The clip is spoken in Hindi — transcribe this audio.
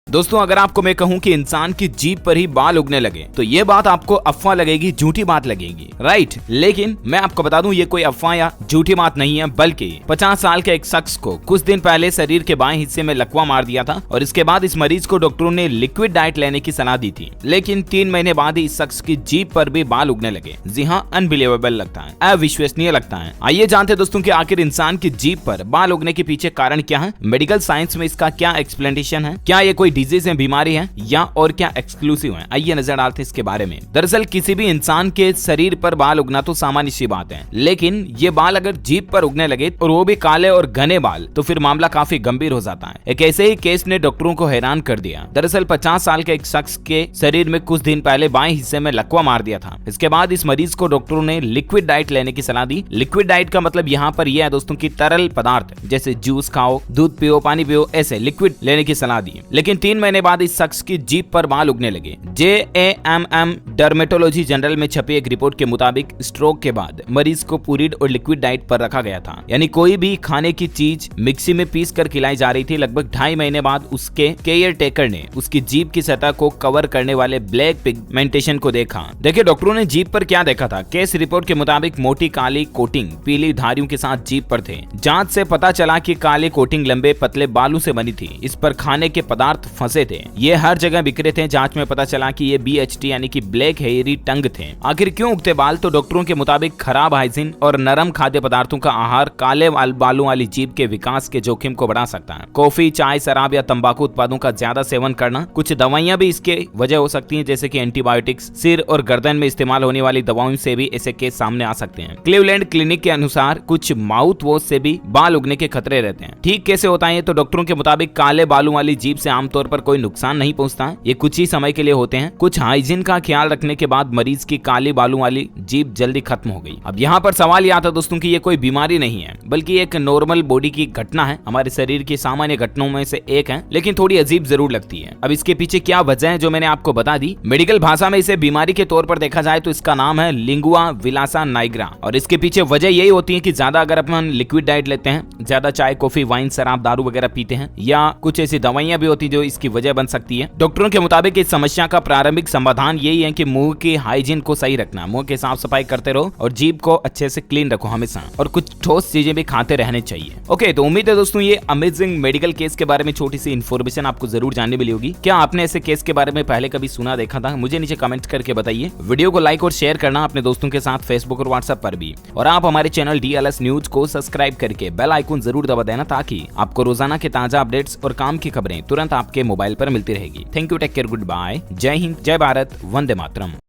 दोस्तों अगर आपको मैं कहूं कि इंसान की जीभ पर ही बाल उगने लगे तो ये बात आपको अफवाह लगेगी, झूठी बात लगेगी, राइट। लेकिन मैं आपको बता दूं ये कोई अफवाह या झूठी बात नहीं है, बल्कि 50 साल के एक शख्स को कुछ दिन पहले शरीर के बाएं हिस्से में लकवा मार दिया था और इसके बाद इस मरीज को डॉक्टरों ने लिक्विड डाइट लेने की सलाह दी थी। लेकिन 3 महीने बाद ही इस शख्स की जीभ पर भी बाल उगने लगे। जी हाँ, अनबिलीवेबल लगता है, अविश्वसनीय लगता है। आइए जानते दोस्तों कि आखिर इंसान की जीभ पर बाल उगने के पीछे कारण क्या है, मेडिकल साइंस में इसका क्या एक्सप्लेनेशन है, क्या ये कोई डिजीज है, बीमारी है या और क्या एक्सक्लूसिव है। आइए नजर डालते हैं इसके बारे में। दरअसल किसी भी इंसान के शरीर पर बाल उगना तो सामान्य सी बात है, लेकिन ये बाल अगर जीभ पर उगने लगे और वो भी काले और घने बाल तो फिर मामला काफी गंभीर हो जाता है। एक ऐसे ही केस ने डॉक्टरों को हैरान कर दिया। दरअसल 50 साल के एक शख्स के शरीर में कुछ दिन पहले बाएं हिस्से में लकवा मार दिया था। इसके बाद इस मरीज को डॉक्टरों ने लिक्विड डाइट लेने की सलाह दी। लिक्विड डाइट का मतलब यहाँ पर यह है दोस्तों की तरल पदार्थ जैसे जूस खाओ, दूध पियो, पानी पियो, ऐसे लिक्विड लेने की सलाह दी। लेकिन 3 महीने बाद इस शख्स की जीभ पर बाल उगने लगे। JAMM डर्मेटोलॉजी जनरल में छपी एक रिपोर्ट के मुताबिक स्ट्रोक के बाद मरीज को पूरिड और लिक्विड डाइट पर रखा गया था, यानी कोई भी खाने की चीज मिक्सी में पीस कर खिलाई जा रही थी। लगभग 2.5 महीने बाद उसके केयर टेकर ने उसकी जीभ की सतह को कवर करने वाले ब्लैक पिगमेंटेशन को देखा। देखिए डॉक्टरों ने जीभ पर क्या देखा था। केस रिपोर्ट के मुताबिक मोटी काली कोटिंग पीली धारियों के साथ जीभ पर थे। जांच से पता चला कि काली कोटिंग लंबे पतले बालों से बनी थी। इस पर खाने के पदार्थ फंसे थे, ये हर जगह बिखरे थे। जांच में पता चला कि ये BHT यानी कि ब्लैक हेयरी टंग थे। आखिर क्यों उगते बाल? तो डॉक्टरों के मुताबिक खराब हाइजीन और नरम खाद्य पदार्थों का आहार काले बालों वाली जीभ के विकास के जोखिम को बढ़ा सकता है। कॉफी, चाय, शराब या तंबाकू उत्पादों का ज्यादा सेवन करना, कुछ दवाइयां भी इसके वजह हो सकती हैं जैसे कि एंटीबायोटिक्स। सिर और गर्दन में इस्तेमाल होने वाली दवाओं से भी ऐसे केस सामने आ सकते हैं। क्लीवलैंड क्लिनिक के अनुसार कुछ माउथ वॉश से भी बाल उगने के खतरे रहते हैं। ठीक कैसे होता है? तो डॉक्टरों के मुताबिक काले बालों वाली जीभ से आमतौर पर कोई नुकसान नहीं पहुंचता, ये कुछ ही समय के लिए होते हैं। कुछ हाइजीन का ख्याल रखने के बाद मरीज की काली बालों वाली जीभ जल्दी खत्म हो गई। अब यहाँ पर सवाल यह आता दोस्तों कि ये कोई बीमारी नहीं है, बल्कि एक नॉर्मल बॉडी की घटना है, हमारे शरीर की सामान्य घटनाओं में से एक है, लेकिन थोड़ी अजीब जरूर लगती है। अब इसके पीछे क्या वजह है जो मैंने आपको बता दी। मेडिकल भाषा में इसे बीमारी के तौर पर देखा जाए तो इसका नाम है लिंगुआ विलासा नाइग्रा, और इसके पीछे वजह यही होती है कि ज्यादा अगर अपन लिक्विड डाइट लेते हैं, ज्यादा चाय, कॉफी, वाइन, शराब, दारू वगैरह पीते हैं, या कुछ ऐसी दवाइयां भी होती है जो इसकी वजह बन सकती है। डॉक्टरों के मुताबिक इस समस्या का प्रारंभिक समाधान यही है कि मुंह की हाइजीन को सही रखना, मुंह की साफ सफाई करते रहो और जीभ को अच्छे से क्लीन रखो हमेशा, और कुछ ठोस चीजें भी खाते रहने चाहिए। ओके, तो उम्मीद है दोस्तों ये अमेजिंग मेडिकल केस के बारे में छोटी सी इन्फॉर्मेशन आपको जरूर जानने मिली होगी। क्या आपने ऐसे केस के बारे में पहले कभी सुना, देखा था? मुझे नीचे कमेंट करके बताइए। वीडियो को लाइक और शेयर करना अपने दोस्तों के साथ फेसबुक और व्हाट्सएप पर भी, और आप हमारे चैनल DLS न्यूज को सब्सक्राइब करके बेल आइकन जरूर दबा देना ताकि आपको रोजाना के ताजा अपडेट्स और काम की खबरें तुरंत आपके मोबाइल पर मिलती रहेगी। Thank you, take care, good bye, जय हिंद, जय भारत, वंदे मातरम।